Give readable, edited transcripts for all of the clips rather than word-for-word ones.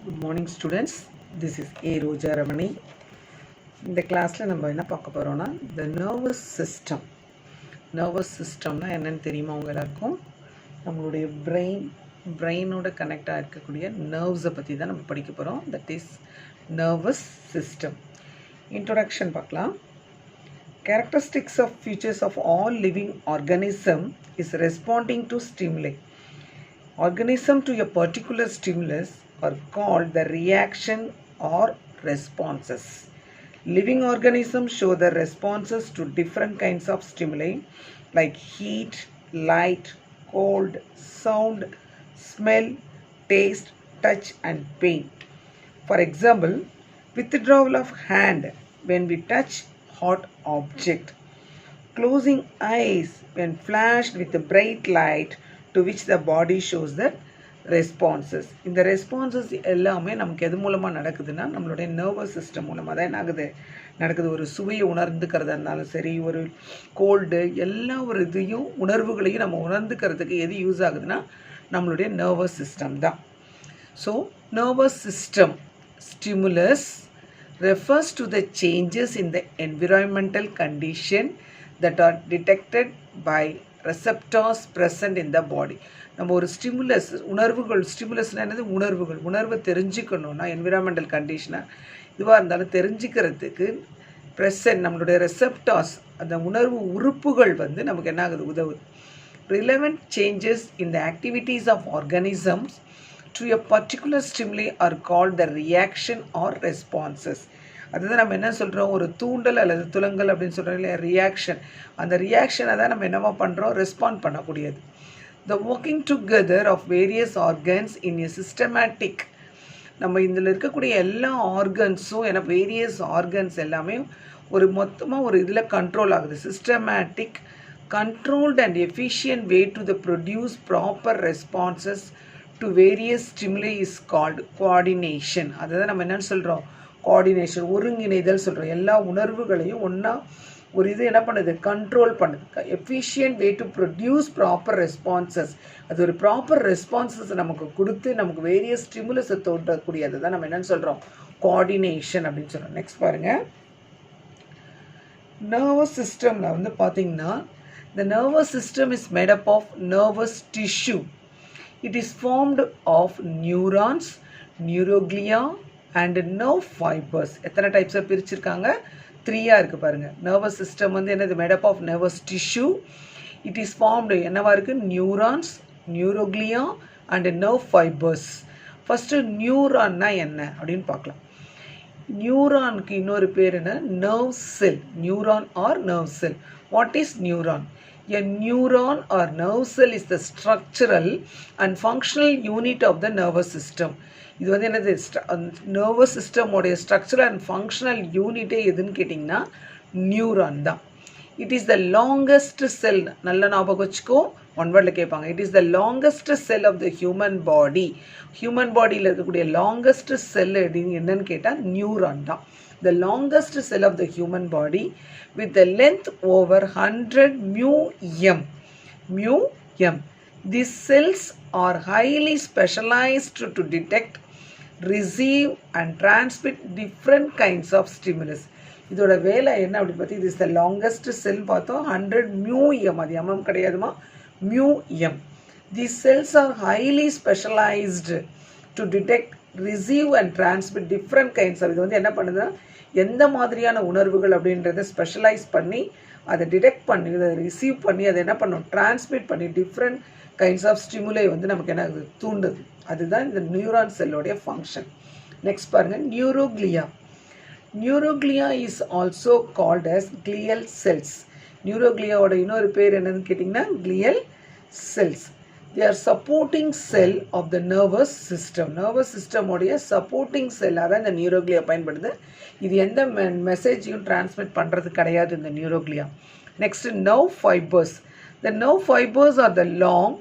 Good morning students. This is A. Roja Ramani. இந்த கிளாஸில் நம்ம என்ன பார்க்க போகிறோம்னா the nervous system. nervous systemனா என்னன்னு தெரியுமா உங்க எல்லாருக்கும்? நம்மளுடைய பிரெயினோட கனெக்டாக இருக்கக்கூடிய நர்வ்ஸை பற்றி தான் நம்ம படிக்க போகிறோம். That is nervous system. Introduction பார்க்கலாம். Characteristics of features of all living organism is responding to stimuli. Organism to a particular stimulus are called the reaction or responses. Living organisms show the responses to different kinds of stimuli like heat, light, cold, sound, smell, taste, touch and pain. For example, withdrawal of hand when we touch hot object. Closing eyes when flashed with a bright light to which the body shows that responses. இந்த responses எல்லாமே நமக்கு எது மூலமாக நடக்குதுன்னா நம்மளுடைய nervous system மூலமாக தான் என்ன நடக்குது. ஒரு சுவையை உணர்ந்துக்கிறதா இருந்தாலும் சரி, ஒரு கோல்டு, எல்லா ஒரு இதையும் உணர்வுகளையும் நம்ம உணர்ந்துக்கிறதுக்கு எது யூஸ் ஆகுதுன்னா நம்மளுடைய நர்வஸ் சிஸ்டம் தான். So nervous system stimulus refers to the changes in the environmental condition that are detected by receptors present in the body. நம்ம ஒரு ஸ்டிமுலஸ் ஸ்டிமுலஸ்னால் என்னது? உணர்வை தெரிஞ்சுக்கணுன்னா என்விரான்மெண்டல் கண்டிஷனாக இதுவாக இருந்தாலும் தெரிஞ்சுக்கிறதுக்கு நம்மளுடைய ரெசப்டார்ஸ், அந்த உணர்வு உறுப்புகள் நமக்கு என்ன ஆகுது? உதவுது. Relevant changes in the activities of organisms to a particular stimuli are called the reaction or responses. அதுதான் நம்ம என்ன சொல்கிறோம்? ஒரு தூண்டல் அல்லது துலங்கல் அப்படின்னு சொல்கிறோம் இல்லையா? ரியாக்ஷன். அந்த ரியாக்ஷனை தான் நம்ம என்னவா பண்ணுறோம்? ரெஸ்பாண்ட் பண்ணக்கூடியது. The working together of various organs in a systematic, நம்ம இதில் இருக்கக்கூடிய எல்லா ஆர்கன்ஸும் வேரியஸ் ஆர்கன்ஸ் எல்லாமே ஒரு மொத்தமாக ஒரு இதில் கண்ட்ரோல் ஆகுது. Systematic controlled and efficient way to the produce proper responses to various stimuli is called coordination. அதுதான் நம்ம என்னன்னு சொல்கிறோம்? கோஆர்டினேஷன், ஒருங்கிணைதல் சொல்கிறோம். எல்லா உணர்வுகளையும் ஒன்றா ஒரு இது என்ன பண்ணுது? கண்ட்ரோல் பண்ணுது. Efficient way to produce proper responses. அது ஒரு ப்ராப்பர் ரெஸ்பான்சஸ் நமக்கு கொடுத்து நமக்கு வேரியஸ் ஸ்டிமுலஸை தோன்றக்கூடியது தான் நம்ம என்னன்னு சொல்கிறோம்? கோஆர்டினேஷன் அப்படின்னு சொல்கிறோம். நெக்ஸ்ட் பாருங்கள். நர்வஸ் சிஸ்டமில் பார்த்தீங்கன்னா the nervous system is made up of nervous tissue. It is formed of neurons, neuroglia and nerve fibers. எத்தனை டைப்ஸாக பிரிச்சிருக்காங்க? 3 இருக்குது பாருங்கள். நர்வஸ் சிஸ்டம் என்னது? Made up of nervous tissue. It is formed என்னவா இருக்குது? Neurons, neuroglia and nerve fibres. First நியூரான்னா என்ன அப்படின்னு பார்க்கலாம். நியூரானுக்கு இன்னொரு பேர் என்ன? Nerve cell. Neuron or nerve cell. What is neuron? A neuron or nerve cell is the structural and functional unit of the nervous system. இது என்னது? நர்வஸ் சிஸ்டமோடைய ஸ்ட்ரக்சரல் அண்ட் ஃபங்க்ஷனல் யூனிட்டே எதுன்னு கேட்டிங்கன்னா நியூரான் தான். It is the longest cell. நல்ல ஞாபகம் வச்சுக்கோ, ஒன் வேர்டில் கேட்பாங்க. It is the longest cell of the human body. Human பாடியில் இருக்கக்கூடிய லாங்கஸ்ட் செல் என்னன்னு கேட்டால் நியூரான் தான். The longest cell of the human body with the length over 100 μm. These cells are highly specialized to detect, receive and transmit different kinds of stimulus. இதோட வேலை என்ன அப்படி பார்த்தி? இது இஸ் த லாங்கஸ்ட் செல் பார்த்தோம். 100 μm. அது MM கிடையாதுமா, μm. These cells are highly specialized to detect, receive and transmit different kinds of, இது என்ன பண்ணுதுன்னா எந்த மாதிரியான உணர்வுகள் அப்படின்றத ஸ்பெஷலைஸ் பண்ணி அதை டிடெக்ட் பண்ணி அதை ரிசீவ் பண்ணி அதை என்ன பண்ணும்? டிரான்ஸ்மிட் பண்ணி டிஃப்ரெண்ட் கைண்ட்ஸ் ஆஃப் ஸ்டிமுலை நமக்கு என்ன ஆகுது? தூண்டுது. அதுதான் இந்த நியூரான் செல்லோடைய ஃபங்க்ஷன். நெக்ஸ்ட் பாருங்கள். Neuroglia. Neuroglia is also called as glial cells. நியூரோக்ளியாவோட இன்னொரு பேர் என்னன்னு கேட்டிங்கன்னா glial cells. They are supporting cell of the nervous system. nervous system உடைய supporting cell தான் இந்த நியூரோக்ளியா பயன்படுது. இது எந்த மெசேஜையும் டிரான்ஸ்மிட் பண்ணுறது கிடையாது இந்த neuroglia. Next nerve fibers. The nerve fibers are the long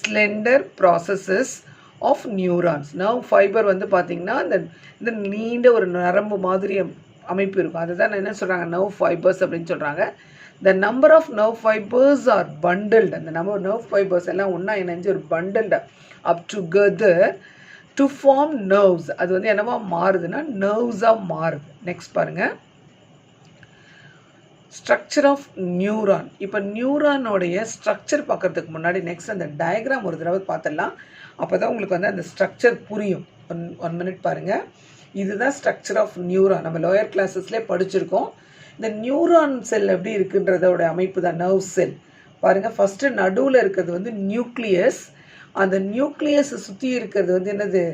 slender processes of neurons. nerve fiber பார்த்தீங்கன்னா இந்த நீண்ட ஒரு நரம்பு மாதிரி அமைப்பு இருக்கும். அதுதான் என்ன சொல்கிறாங்க? nerve fibers அப்படின்னு சொல்கிறாங்க. The number of nerve fibers are bundled. அந்த number of nerve fibers எல்லாம் ஒன்றா இணைஞ்சு ஒரு bundled up together to form nerves. அது வந்து என்னவா மாறுதுன்னா நர்வ்ஸாக மாறுது. நெக்ஸ்ட் பாருங்கள், ஸ்ட்ரக்சர் ஆஃப் நியூரான். இப்போ நியூரானோடைய ஸ்ட்ரக்சர் பார்க்கறதுக்கு முன்னாடி நெக்ஸ்ட் அந்த டயக்ராம் ஒரு தடவை பார்த்துடலாம். அப்போ தான் உங்களுக்கு வந்து அந்த ஸ்ட்ரக்சர் புரியும். ஒன் மினிட் பாருங்கள். இதுதான் ஸ்ட்ரக்சர் ஆஃப் நியூரான். நம்ம லோயர் கிளாஸஸ்லேயே படிச்சிருக்கோம். இந்த நியூரான் செல் எப்படி இருக்குன்றதோட அமைப்பு தான் நர்வ் செல். பாருங்கள், ஃபஸ்ட்டு நடுவில் இருக்கிறது வந்து நியூக்ளியஸ். அந்த நியூக்ளியஸை சுற்றி இருக்கிறது வந்து என்னது,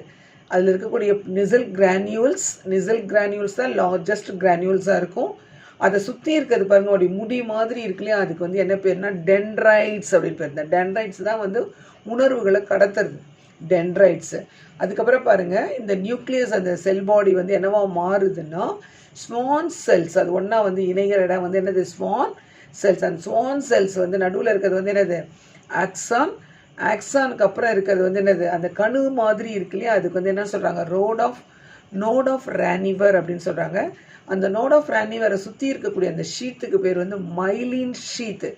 அதில் இருக்கக்கூடிய நிசல் கிரானியூல்ஸ் தான் லார்ஜஸ்ட் கிரானியூல்ஸாக இருக்கும். அதை சுற்றி இருக்கிறது பாருங்கள், அப்படி முடி மாதிரி இருக்கு இல்லையா, அதுக்கு வந்து என்ன பேர்னா டென்ட்ரைட்ஸ் அப்படின்னு பேர். இந்த டென்ட்ரைட்ஸ் தான் வந்து உணர்வுகளை கடத்துறது, டென்ட்ரைட்ஸு. அதுக்கப்புறம் பாருங்கள், இந்த நியூக்ளியஸ் அந்த செல் பாடி வந்து என்னவா மாறுதுன்னா ஸ்வான் செல்ஸ். அது ஒன்றா வந்து இணைகிற இடம் வந்து என்னது, ஸ்வான் செல்ஸ். அந்த ஸ்வான் செல்ஸ் வந்து நடுவில் இருக்கிறது வந்து என்னது, ஆக்சான். ஆக்சானுக்கு அப்புறம் இருக்கிறது வந்து என்னது, அந்த கணு மாதிரி இருக்கு இல்லையா, அதுக்கு வந்து என்ன சொல்கிறாங்க, நோட் ஆஃப் ரானிவர் அப்படின்னு சொல்கிறாங்க. அந்த நோட் ஆஃப் ரானிவரை சுற்றி இருக்கக்கூடிய அந்த ஷீத்துக்கு பேர் வந்து மைலின் ஷீத்து.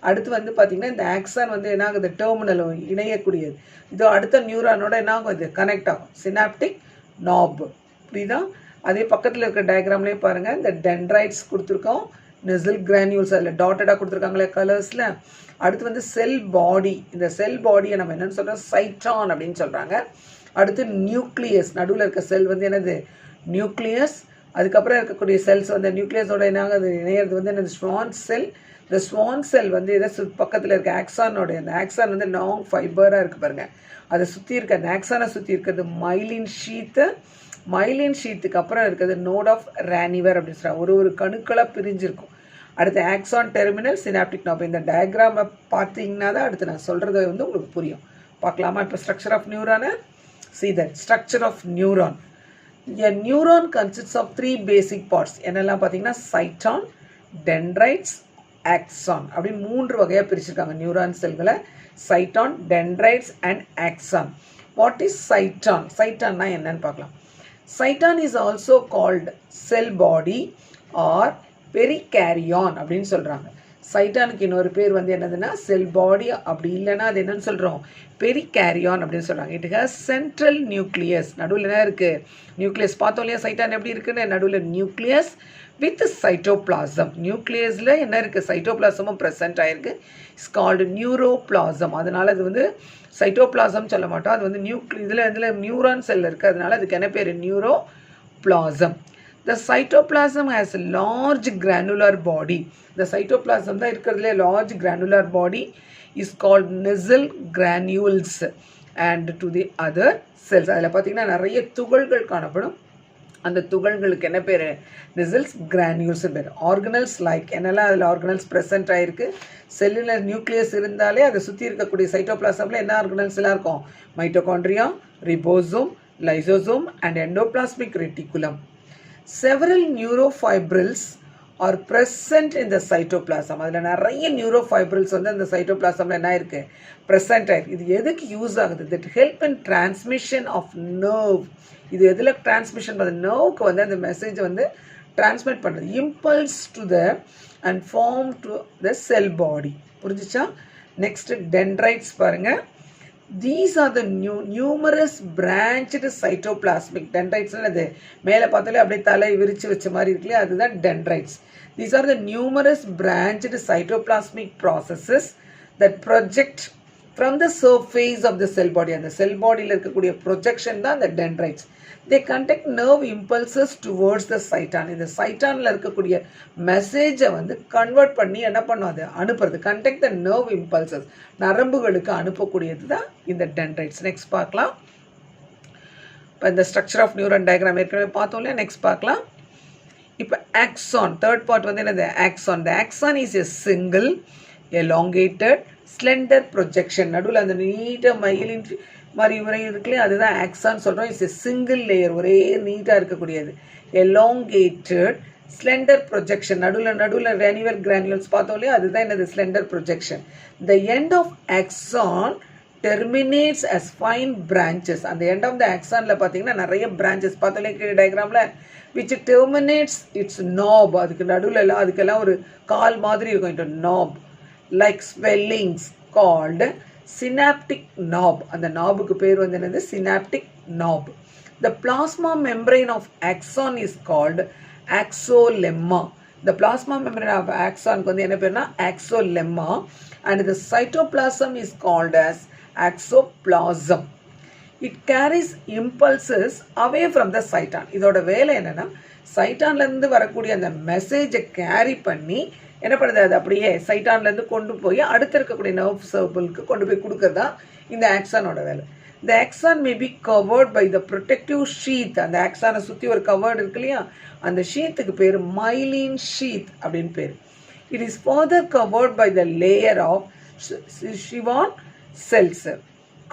அடுத்து வந்து பார்த்திங்கன்னா இந்த ஆக்சான் வந்து என்ன ஆகுது, டெர்மினல் இணையக்கூடியது. இதோ அடுத்த நியூரானோட என்ன ஆகும், இது கனெக்ட் ஆகும், சினாப்டிக் நாப். புரியுதா? அதே பக்கத்தில் இருக்கிற டயக்ராம்லேயே பாருங்கள், இந்த டென்ட்ரைட்ஸ் கொடுத்துருக்கோம், நெசல் கிரானியூல்ஸ் அதில் டாட்டடாக கொடுத்துருக்காங்களே கலர்ஸில். அடுத்து வந்து செல் பாடி. இந்த செல் பாடியை நம்ம என்னென்னு சொல்கிறோம், சைட்டான் அப்படின்னு சொல்கிறாங்க. அடுத்து நியூக்ளியஸ், நடுவில் இருக்க செல் வந்து என்னது, நியூக்ளியஸ். அதுக்கப்புறம் இருக்கக்கூடிய செல்ஸ் வந்து நியூக்ளியஸோட என்ன ஆகுது, இணையிறது வந்து என்னது, ஸ்வான் செல். இந்த ஸ்வான் செல் வந்து இதை பக்கத்தில் இருக்க ஆக்சானோடைய, அந்த ஆக்சான் வந்து லாங் ஃபைபராக இருக்குது பாருங்கள், அதை சுற்றி இருக்க அந்த ஆக்சானை சுற்றி இருக்கிறது மைலின் ஷீத்து. மைலின் ஷீத்துக்கு அப்புறம் இருக்கிறது நோட் ஆஃப் ரானிவர் அப்படின்னு சொல்கிறாங்க. ஒரு கணுக்களாக பிரிஞ்சிருக்கும். அடுத்து ஆக்சான் டெர்மினல், சினாப்டிக் நாப். இந்த டயக்ராமை பார்த்தீங்கன்னா தான் அடுத்து நான் சொல்கிறது வந்து உங்களுக்கு புரியும். பார்க்கலாமா? இப்போ ஸ்ட்ரக்சர் ஆஃப் நியூரானை see that structure of neuron. A neuron consists of 3 basic parts. என்னெல்லாம் பார்த்தீங்கன்னா சைட்டான், டென்ட்ரைட்ஸ், ஆக்சான் அப்படின்னு 3 வகையாக பிரிச்சிருக்காங்க நியூரான் செல்களை. Cyton, dendrites and axon. What is cyton? சைட்டான்னா என்னன்னு பார்க்கலாம். Cyton is also called cell body or perikaryon அப்படின்னு சொல்கிறாங்க. சைட்டானுக்கு இன்னொரு பேர் வந்து என்னதுன்னா செல் பாடி, அப்படி இல்லைன்னா அது என்னன்னு சொல்கிறோம், பெரிகேரியான் அப்படின்னு சொல்கிறாங்க. It has central nucleus. நடுவில் என்ன இருக்குது, நியூக்ளியஸ். பார்த்தோம் இல்லையா சைட்டான் எப்படி இருக்குன்னு, நடுவில் நியூக்ளியஸ் வித் சைட்டோபிளாசம். நியூக்ளியஸில் என்ன இருக்குது, சைட்டோபிளாசமும் ப்ரெசென்ட் ஆகிருக்கு. It's called neuroplasm. அதனால் அது வந்து சைட்டோபிளாசம் சொல்ல மாட்டோம், அது வந்து இதில் நியூரான் செல் இருக்குது, அதனால அதுக்கு என்ன பேர், நியூரோபிளாசம். The cytoplasm has a large granular body. The cytoplasm தான் இருக்கிறதுலே large granular body is called nasal granules and to the other cells. அதில் பார்த்தீங்கன்னா நிறைய துகள்கள் காணப்படும். அந்த துகள்களுக்கு என்ன பேர், nasal granules பேர். ஆர்கனல்ஸ் லைக் என்னெல்லாம் அதில் ஆர்கனல்ஸ் ப்ரெசென்ட் ஆகிருக்கு. செல்லுலர் நியூக்ளியஸ் இருந்தாலே அதை சுற்றி இருக்கக்கூடிய சைட்டோபிளாசமில் என்ன ஆர்கனல்ஸ் எல்லாம் இருக்கும், mitochondria, ribosome, lysosome and endoplasmic reticulum. Several neurofibrils are present in the cytoplasm. அதில் நிறைய neurofibrils வந்து அந்த சைட்டோபிளாசமில் என்ன இருக்குது, ப்ரெசென்ட் ஆகிருக்கு. இது எதுக்கு யூஸ் ஆகுது, that help in transmission of nerve. இது எதில் டிரான்ஸ்மிஷன் பண்ணுறது, நர்வுக்கு வந்து அந்த மெசேஜை வந்து டிரான்ஸ்மிட் பண்ணுறது. Impulse to the and form to the cell body. புரிஞ்சிச்சா? நெக்ஸ்ட்டு டென்ட்ரைட்ஸ் பாருங்கள். These are the numerous branched cytoplasmic dendrites. அது மேலே பார்த்தாலே அப்படியே தலை விரிச்சு வச்ச மாதிரி இருக்குல்லையா, அதுதான் dendrites. These are the numerous branched cytoplasmic processes that project from the surface of the cell body. அந்த செல் பாடியில் இருக்கக்கூடிய ப்ரொஜெக்ஷன் தான் அந்த dendrites. They conduct nerve impulses towards the cyton. இந்த சைட்டானில் இருக்கக்கூடிய மெசேஜை வந்து கன்வெர்ட் பண்ணி என்ன பண்ணும், அது அனுப்புறது. conduct the nerve impulses, நரம்புகளுக்கு அனுப்பக்கூடியது தான் இந்த டென்ட்ரைட்ஸ். நெக்ஸ்ட் பார்க்கலாம். இப்போ இந்த ஸ்ட்ரக்சர் ஆஃப் நியூரான் டயக்ராம் ஏற்கனவே பார்த்தோம் இல்லையா, நெக்ஸ்ட் பார்க்கலாம். இப்போ ஆக்சான், தேர்ட் பார்ட் வந்து என்னது, axon. The axon is a single elongated slender projection. நடுவில் அந்த நீட்டாக மயிலின் மாதிரி உரை இருக்குல்லையே, அதுதான் ஆக்சான் சொல்கிறோம். இட்ஸ் எ சிங்கிள் லேயர், ஒரே நீட்டாக இருக்கக்கூடியது. Elongated slender projection. நடுவில் ரானிவர் கிரானியூல்ஸ் பார்த்தோம் இல்லையா, அதுதான் என்னது, slender projection. The end of axon terminates as fine branches. அந்த எண்ட் ஆஃப் த ஆக்சானில் பார்த்தீங்கன்னா நிறைய பிரான்ச்சஸ் பார்த்தோம் இல்லையா டயக்ராமில், which terminates its knob. அதுக்கு நடுவில் எல்லாம் அதுக்கெல்லாம் ஒரு கால் மாதிரி இருக்கும், it knob like swellings called synaptic knob. அந்த நாபுக்கு பேர் வந்து என்னது? Synaptic knob. The plasma membrane of axon is called axolemma. The plasma membrane of axon க்கு வந்து என்ன பேர்னா axolemma, and the cytoplasm is called as axoplasm. It carries impulses away from the cyton. இதோட வேலை என்னன்னா சைட்டான்லேருந்து வரக்கூடிய அந்த மெசேஜை கேரி பண்ணி என்ன பண்ணுது, அது அப்படியே சைட்டான்லேருந்து கொண்டு போய் அடுத்து இருக்கக்கூடிய நர்வ் சர்க்கிளுக்கு கொண்டு போய் கொடுக்கறதா இந்த ஆக்சானோட வேலை. The axon may be covered by the protective sheath. அந்த ஆக்சானை சுற்றி ஒரு கவர்டு இருக்கு இல்லையா, அந்த ஷீத்துக்கு பேர் myelin sheath அப்படின்னு பேர். It is further covered by the layer of Schwann cells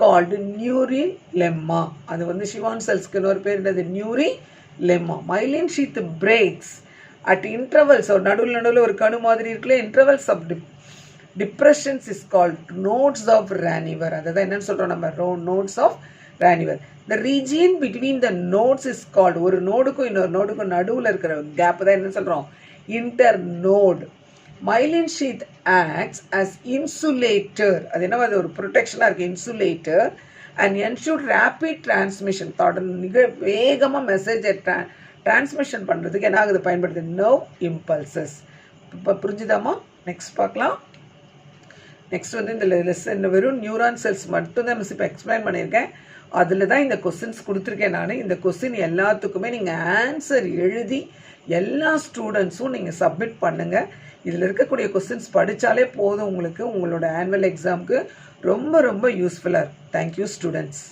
called neurilemma. அது வந்து Schwann cellsக்கு ஒரு பேர் என்னது? neurilemma. Myelin sheath breaks at intervals. ஒரு நடுவில் ஒரு கணு மாதிரி இருக்குல்ல, intervals of depressions is called nodes of Ranier. அதுதான் என்னன்னு சொல்றோம் நம்ம? nodes of Ranier. The region between the nodes is called, ஒரு நோடுக்கும் இன்னொரு நோடுக்கும் நடுவில் இருக்கிற கேப் தான் என்ன சொல்றோம்? internode. Myelin sheath acts as insulator. அது என்ன? அது ஒரு ப்ரொடெக்ஷனாக இருக்குது, insulator. And ensure rapid transmission. தொடர்ந்து வேகமாக மெசேஜை டிரான்ஸ்மிஷன் பண்ணுறதுக்கு என்ன ஆகுது? பயன்படுது நர்வ் இம்பல்சஸ். இப்போ புரிஞ்சுதாமா? நெக்ஸ்ட் பார்க்கலாம். நெக்ஸ்ட் வந்து இந்த லெசன் வெறும் நியூரான் செல்ஸ் மட்டும்தான் மிஸ் இப்போ எக்ஸ்பிளைன் பண்ணியிருக்கேன். அதில் தான் இந்த கொஸ்டின்ஸ் கொடுத்துருக்கேன் நான். இந்த கொஸ்டின் எல்லாத்துக்குமே நீங்கள் ஆன்சர் எழுதி எல்லா ஸ்டூடெண்ட்ஸும் நீங்கள் சப்மிட் பண்ணுங்கள். இதில் இருக்கக்கூடிய கொஸ்டின்ஸ் படித்தாலே போதும் உங்களுக்கு, உங்களோட ஆனுவல் எக்ஸாமுக்கு ரொம்ப ரொம்ப யூஸ்ஃபுல்லாக இருக்கும். Thank you students.